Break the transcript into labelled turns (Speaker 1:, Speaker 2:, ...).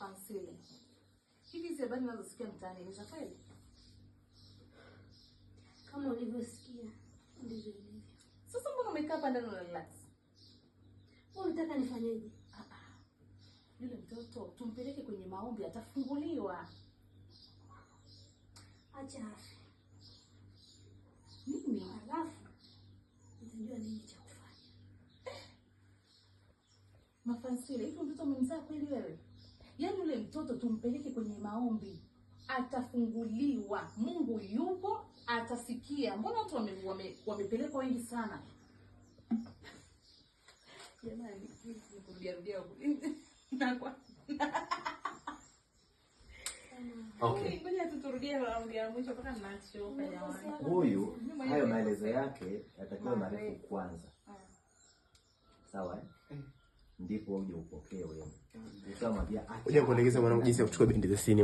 Speaker 1: Mafansile. Hivi hizi habari ninazosikia mtaani ni za kweli?
Speaker 2: Kama ulivyosikia ndivyo ilivyo.
Speaker 1: Sasa mbona umekaa hapa ndani na relax?
Speaker 2: Wewe unataka nifanyeje?
Speaker 1: Yule mtoto tumpeleke kwenye maombi, atafunguliwa.
Speaker 2: Acha afe.
Speaker 1: Mimi
Speaker 2: alafu nitajua nini cha kufanya.
Speaker 1: Mafansile, hivi mtoto umemzaa kweli wewe? Yaani yule mtoto tumpeleke kwenye maombi, atafunguliwa. Mungu yupo, atasikia. Mbona watu wamepelekwa wengi sana? Jamani, nikurudia na kwa
Speaker 3: okay.
Speaker 1: Ngoja tuturudie maombi ya mwisho mpaka ninachoka jamani.
Speaker 3: Huyu hayo maelezo yake yatakiwa marefu kwanza. Sawa ndipo uje upokee wewe. Utamwambia acha.
Speaker 4: Kuelekeza mwanangu jinsi ya kuchukua binti za sini.